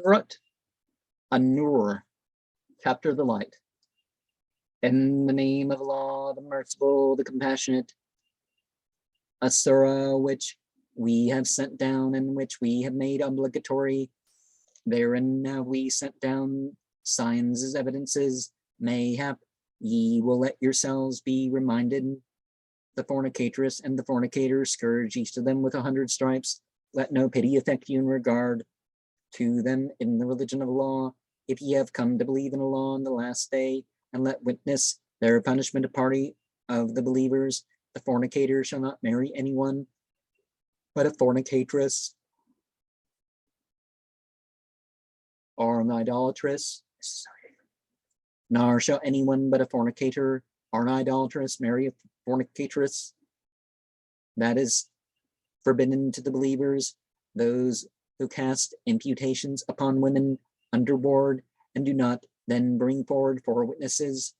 Surat An-Nur, Chapter of the Light. In the name of Allah, the Merciful, the Compassionate, a surah which we have sent down and which we have made obligatory. Therein have we sent down signs as evidences. Mayhap ye will let yourselves be reminded. The fornicatress and the fornicator, scourge each of them with 100 stripes. Let no pity affect you in regard to them in the religion of Allah. If ye have come to believe in Allah on the last day, and let witness their punishment a party of the believers, the fornicator shall not marry anyone but a fornicatress or an idolatress. Nor shall anyone but a fornicator or an idolatress marry a fornicatress. That is forbidden to the believers, those who cast imputations upon women underboard and do not then bring forward 4 witnesses,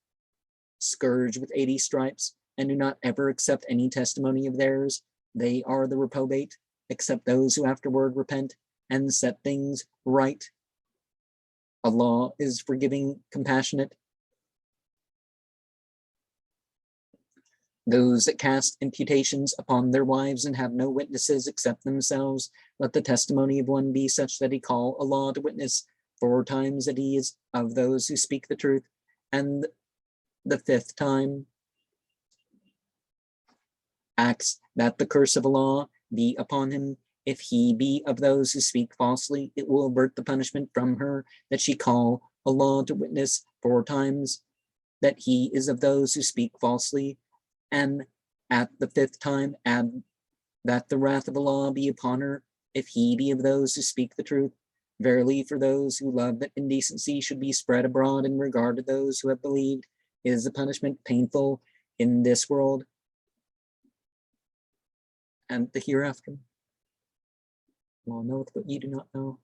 scourge with 80 stripes, and do not ever accept any testimony of theirs. They are the reprobate, except those who afterward repent and set things right. Allah is forgiving, compassionate. Those that cast imputations upon their wives and have no witnesses except themselves, let the testimony of one be such that he call Allah to witness 4 times that he is of those who speak the truth, and the 5th time acts that the curse of Allah be upon him. If he be of those who speak falsely, it will avert the punishment from her that she call Allah to witness 4 times that he is of those who speak falsely, and at the 5th time add that the wrath of Allah be upon her if he be of those who speak the truth. Verily, for those who love that indecency should be spread abroad in regard to those who have believed, is the punishment painful in this world and the hereafter. Allah knoweth what ye do not know.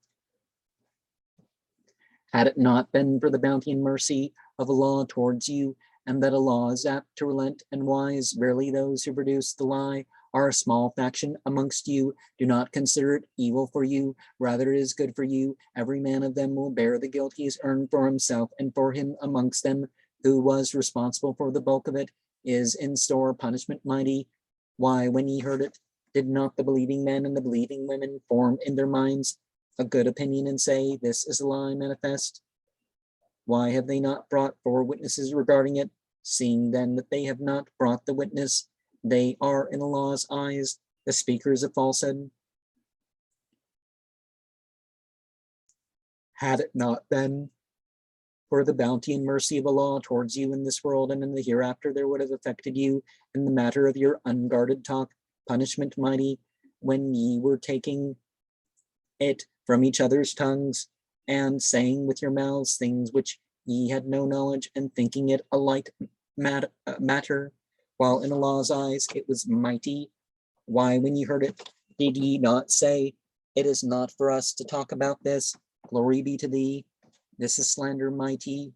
Had it not been for the bounty and mercy of Allah towards you, and that Allah is apt to relent and wise, verily those who produce the lie are a small faction amongst you. Do not consider it evil for you, rather it is good for you. Every man of them will bear the guilt he has earned for himself, and for him amongst them who was responsible for the bulk of it is in store punishment mighty. Why, when ye heard it, did not the believing men and the believing women form in their minds a good opinion and say, this is a lie manifest? Why have they not brought 4 witnesses regarding it? Seeing then that they have not brought the witness, they are in Allah's eyes the speakers of falsehood. Had it not been for the bounty and mercy of Allah towards you in this world and in the hereafter, there would have affected you in the matter of your unguarded talk punishment mighty, when ye were taking it from each other's tongues and saying with your mouths things which ye had no knowledge, and thinking it a light matter, while in Allah's eyes it was mighty. Why, when ye heard it, did ye not say, it is not for us to talk about this? Glory be to thee. This is slander mighty.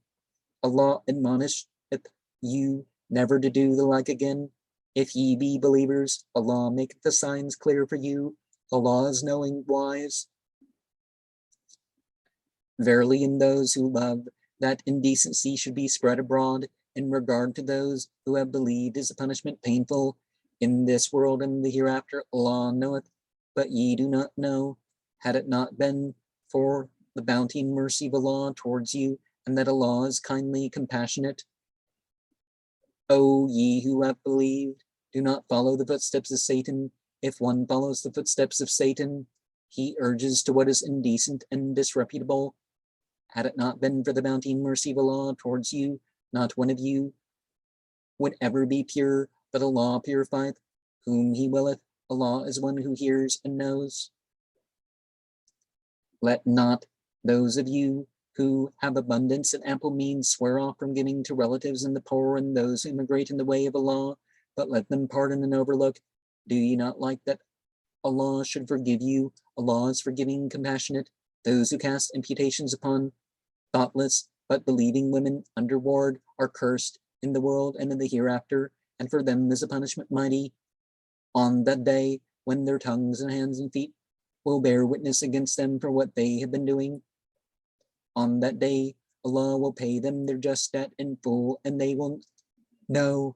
Allah admonisheth you never to do the like again. If ye be believers, Allah maketh the signs clear for you. Allah is knowing, wise. Verily, in those who love that indecency should be spread abroad in regard to those who have believed is a punishment painful in this world and the hereafter. Allah knoweth, but ye do not know. Had it not been for the bounty and mercy of Allah towards you, and that Allah is kindly compassionate. O ye who have believed, do not follow the footsteps of Satan. If one follows the footsteps of Satan, he urges to what is indecent and disreputable. Had it not been for the bounty and mercy of Allah towards you, not one of you would ever be pure, but Allah purifieth whom he willeth. Allah is one who hears and knows. Let not those of you who have abundance and ample means swear off from giving to relatives and the poor and those who immigrate in the way of Allah, but let them pardon and overlook. Do ye not like that Allah should forgive you? Allah is forgiving, compassionate. Those who cast imputations upon thoughtless but believing women underward are cursed in the world and in the hereafter, and for them is a punishment mighty. On that day, when their tongues and hands and feet will bear witness against them for what they have been doing, On that day, Allah will pay them their just debt in full, and they will know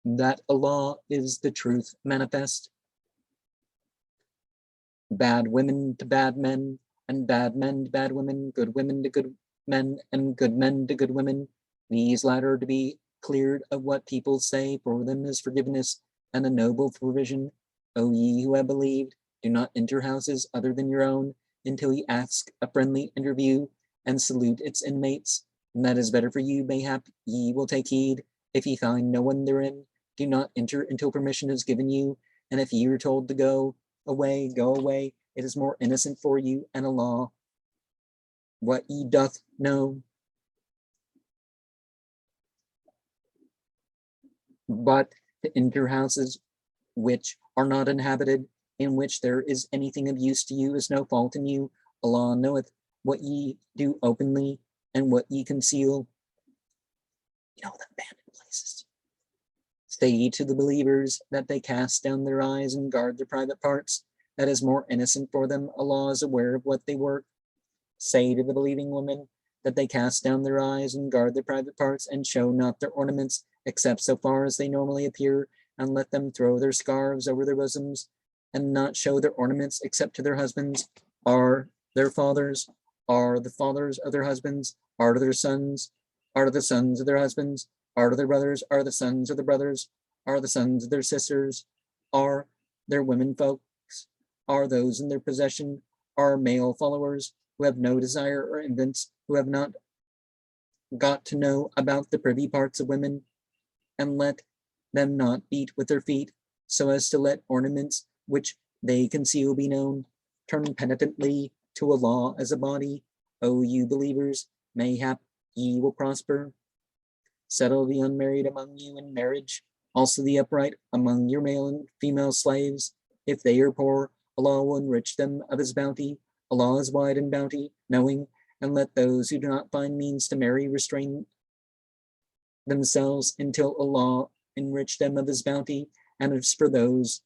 that Allah is the truth manifest. Bad women to bad men, and bad men to bad women, good women to good men, and good men to good women. These latter to be cleared of what people say, for them is forgiveness and a noble provision. O ye who have believed, do not enter houses other than your own until ye ask a friendly interview and salute its inmates. And that is better for you, mayhap ye will take heed. If ye find no one therein, do not enter until permission is given you. And if ye are told to go away, go away. It is more innocent for you and Allah what ye doth know. But to enter houses which are not inhabited, in which there is anything of use to you, is no fault in you. Allah knoweth what ye do openly and what ye conceal. You know, the abandoned places. Say to the believers that they cast down their eyes and guard their private parts. That is more innocent for them. Allah is aware of what they work. Say to the believing women that they cast down their eyes and guard their private parts and show not their ornaments, except so far as they normally appear, and let them throw their scarves over their bosoms, and not show their ornaments except to their husbands, are their fathers, are the fathers of their husbands, are to their sons, are the sons of their husbands, are to their brothers, are the sons of their brothers, are the sons of their sisters, are their women folks, are those in their possession, are male followers who have no desire, or infants who have not got to know about the privy parts of women, and let them not beat with their feet, so as to let ornaments which they conceal be known. Turn penitently to Allah as a body, O you believers, mayhap ye will prosper. Settle the unmarried among you in marriage, also the upright among your male and female slaves. If they are poor, Allah will enrich them of his bounty. Allah is wide in bounty, knowing, and let those who do not find means to marry restrain themselves until Allah enrich them of his bounty. And as for those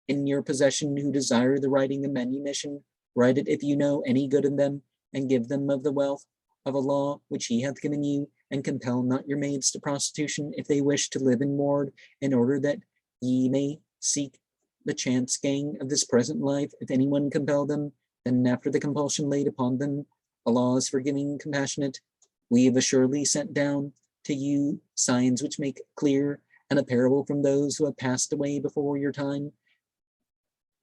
in your possession who desire the writing of manumission, write it if you know any good in them, and give them of the wealth of Allah which he hath given you, and compel not your maids to prostitution if they wish to live in ward, in order that ye may seek the chance gain of this present life. If anyone compel them, then after the compulsion laid upon them, Allah is forgiving, compassionate. We have assuredly sent down to you signs which make clear, and a parable from those who have passed away before your time,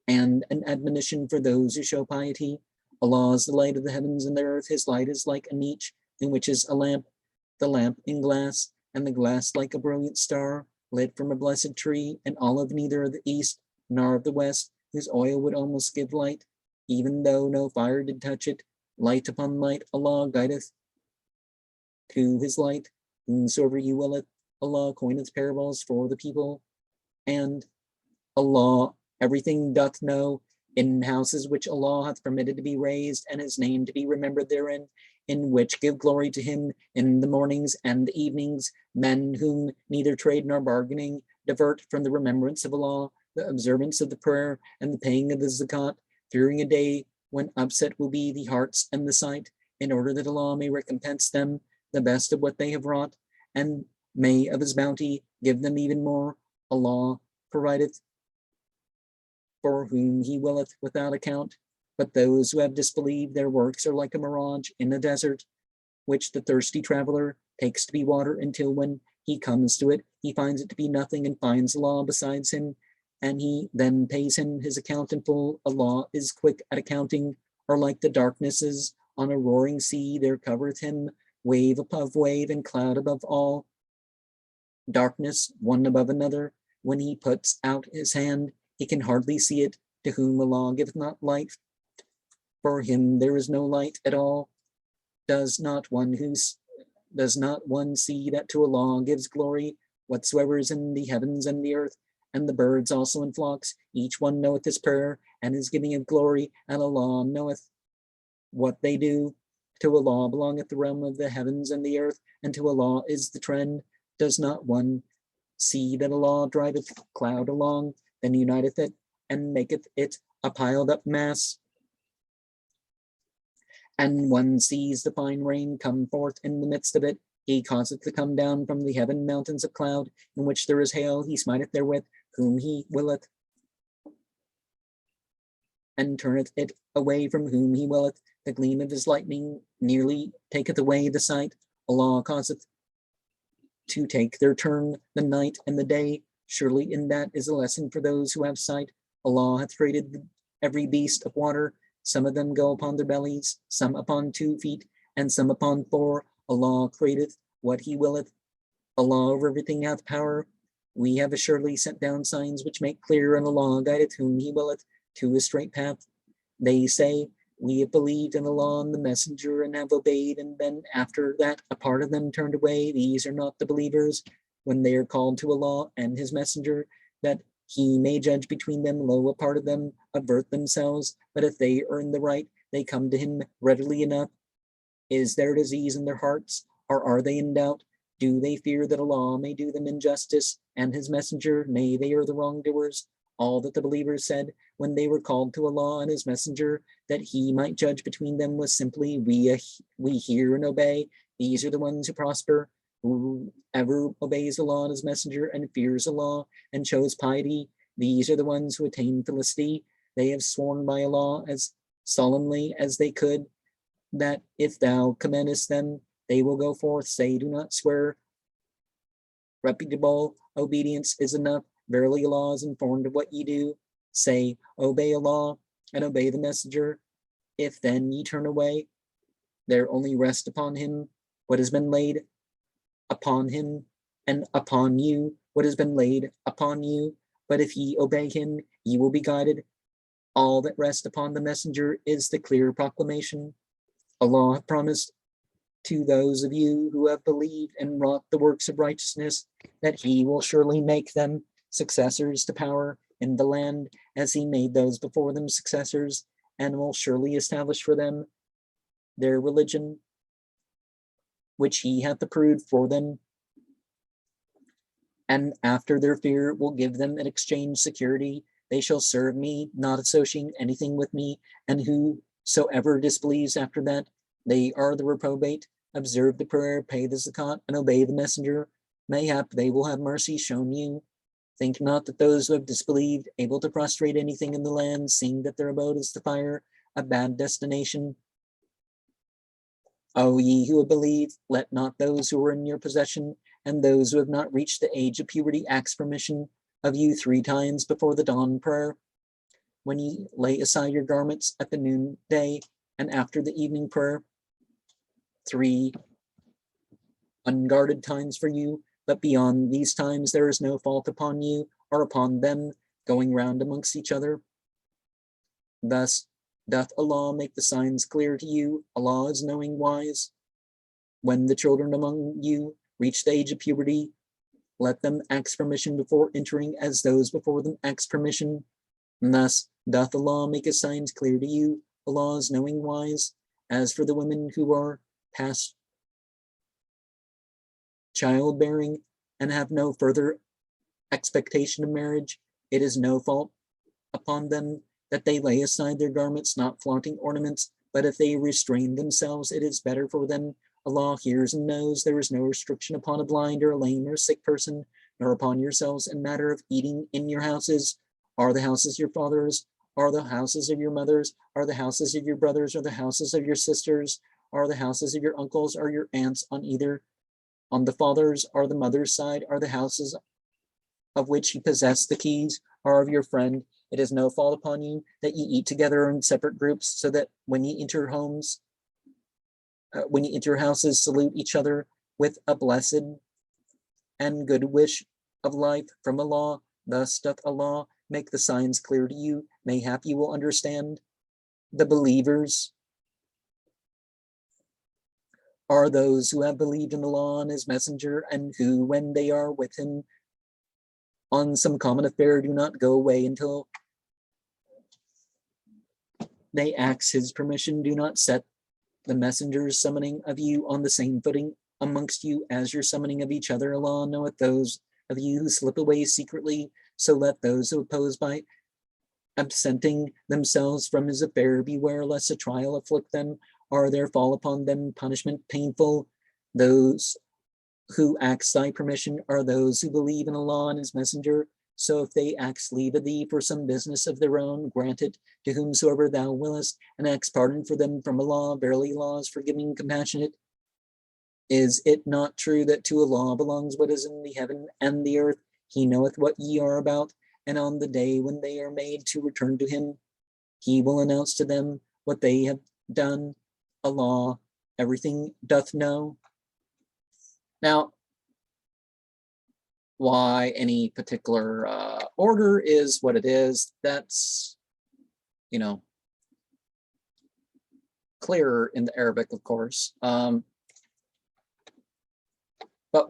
and an admonition for those who show piety. Allah is the light of the heavens and the earth. His light is like a niche in which is a lamp, the lamp in glass, and the glass like a brilliant star, lit from a blessed tree, and olive neither of the east nor of the west, whose oil would almost give light, even though no fire did touch it. Light upon light, Allah guideth to his light, whomsoever you willeth. Allah coineth parables for the people, and Allah everything doth know. In houses which Allah hath permitted to be raised, and his name to be remembered therein, in which give glory to him in the mornings and the evenings, men whom neither trade nor bargaining divert from the remembrance of Allah, the observance of the prayer, and the paying of the zakat, fearing a day when upset will be the hearts and the sight, in order that Allah may recompense them the best of what they have wrought, and may of his bounty give them even more. Allah provideth for whom he willeth without account, but those who have disbelieved, their works are like a mirage in a desert, which the thirsty traveler takes to be water, until when he comes to it, he finds it to be nothing, and finds Allah besides him, and he then pays him his account in full. Allah is quick at accounting, or like the darknesses on a roaring sea, there covereth him wave above wave, and cloud above all darkness, one above another. When he puts out his hand, he can hardly see it. To whom Allah giveth not light, for him there is no light at all. Does not one see that to Allah gives glory whatsoever is in the heavens and the earth, and the birds also in flocks? Each one knoweth his prayer and his giving of glory, and Allah knoweth what they do. To Allah belongeth the realm of the heavens and the earth, and to Allah is the trend. Does not one see that Allah driveth cloud along, then uniteth it, and maketh it a piled up mass, and one sees the fine rain come forth in the midst of it. He causeth to come down from the heaven mountains of cloud, in which there is hail. He smiteth therewith whom he willeth, and turneth it away from whom he willeth. The gleam of his lightning nearly taketh away the sight. Allah causeth to take their turn the night and the day. Surely in that is a lesson for those who have sight. Allah hath created every beast of water. Some of them go upon their bellies, some upon 2 feet, and some upon 4. Allah createth what he willeth. Allah over everything hath power. We have assuredly sent down signs which make clear, and Allah guideth whom he willeth to a straight path. They say, we have believed in Allah and the Messenger and have obeyed, and then after that a part of them turned away. These are not the believers. When they are called to Allah and his Messenger, that he may judge between them, lo, a part of them avert themselves, but if they are in the right, they come to him readily enough. Is there disease in their hearts, or are they in doubt? Do they fear that Allah may do them injustice, and his Messenger? Nay, they are the wrongdoers. All that the believers said when they were called to Allah and his Messenger, that he might judge between them, was simply, we hear and obey. These are the ones who prosper. Whoever obeys Allah and his Messenger and fears Allah and shows piety, these are the ones who attain felicity. They have sworn by Allah as solemnly as they could, that if thou commandest them, they will go forth. Say, do not swear. Reputable obedience is enough. Verily Allah is informed of what ye do. Say, obey Allah and obey the Messenger. If then ye turn away, there only rest upon him what has been laid upon him, and upon you what has been laid upon you. But if ye obey him, ye will be guided. All that rests upon the Messenger is the clear proclamation. Allah hath promised to those of you who have believed and wrought the works of righteousness, that he will surely make them successors to power in the land, as he made those before them successors, and will surely establish for them their religion, which he hath approved for them. And after their fear will give them in exchange security. They shall serve me, not associating anything with me, and whosoever disbelieves after that, they are the reprobate. Observe the prayer, pay the zakat, and obey the Messenger. Mayhap they will have mercy shown you. Think not that those who have disbelieved, able to prostrate anything in the land, seeing that their abode is the fire, a bad destination. O ye who have believed, let not those who are in your possession and those who have not reached the age of puberty ask permission of you 3 times before the dawn prayer, when ye lay aside your garments at the noonday, and after the evening prayer. 3 unguarded times for you, but beyond these times there is no fault upon you or upon them, going round amongst each other. Thus doth Allah make the signs clear to you. Allah is knowing wise. When the children among you reach the age of puberty, let them ask permission before entering, as those before them asked permission. And thus doth Allah make his signs clear to you. Allah is knowing wise. As for the women who are past childbearing and have no further expectation of marriage, it is no fault upon them that they lay aside their garments, not flaunting ornaments, but if they restrain themselves, it is better for them. Allah hears and knows. There is no restriction upon a blind or a lame or a sick person, nor upon yourselves in matter of eating in your houses. Are the houses your fathers? Are the houses of your mothers? Are the houses of your brothers? Are the houses of your sisters? Are the houses of your uncles or your aunts on the father's or the mother's side? Are the houses of which you possess the keys are of your friend? It is no fault upon you that ye eat together in separate groups, so that when ye enter homes, when ye enter houses, salute each other with a blessed and good wish of life from Allah. Thus doth Allah make the signs clear to you. Mayhap you will understand. The believers are those who have believed in Allah and his Messenger, and who, when they are with him on some common affair, do not go away until they ask his permission. Do not set the Messenger's summoning of you on the same footing amongst you as your summoning of each other. Allah knoweth those of you who slip away secretly, so let those who oppose by absenting themselves from his affair, beware lest a trial afflict them, or there fall upon them punishment painful. Those who ask thy permission are those who believe in Allah and his messenger. So if they ask leave of thee for some business of their own, grant it to whomsoever thou willest, and ask pardon for them from Allah. Verily Allah is forgiving and compassionate. Is it not true that to Allah belongs what is in the heaven and the earth? He knoweth what ye are about, and on the day when they are made to return to him, he will announce to them what they have done. Allah everything doth know. Now, why any particular order is what it is, that's, you know, clearer in the Arabic, of course. But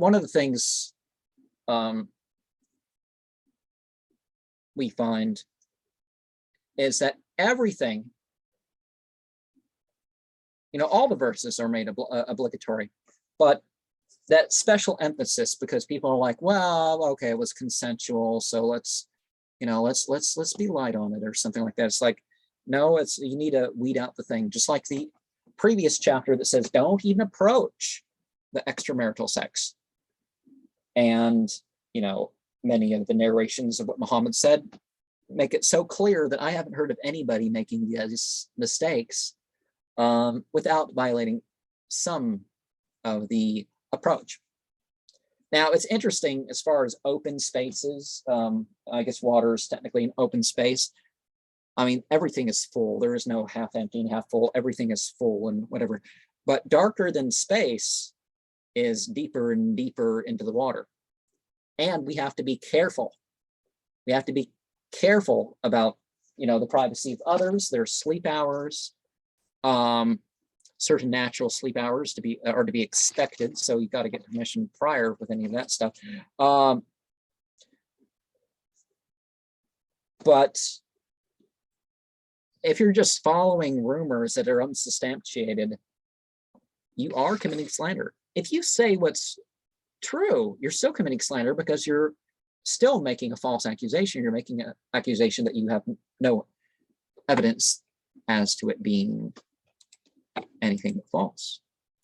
one of the things we find is that everything, you know, all the verses are made obligatory, but that special emphasis, because people are like, well, okay, it was consensual, so let's, you know, let's be light on it or something like that. It's like, no, it's, you need to weed out the thing, just like the previous chapter that says don't even approach the extramarital sex. And, you know, many of the narrations of what Muhammad said make it so clear that I haven't heard of anybody making these mistakes without violating some of the approach. Now, it's interesting as far as open spaces. I guess water is technically an open space. I mean, everything is full. There is no half empty and half full. Everything is full and whatever. But darker than space is deeper and deeper into the water. And we have to be careful. We have to be careful about, you know, the privacy of others, their sleep hours, certain natural sleep hours to be expected. So you've got to get permission prior with any of that stuff. But if you're just following rumors that are unsubstantiated, you are committing slander. If you say what's true, you're still committing slander because you're still making a false accusation. You're making an accusation that you have no evidence as to it being anything but false.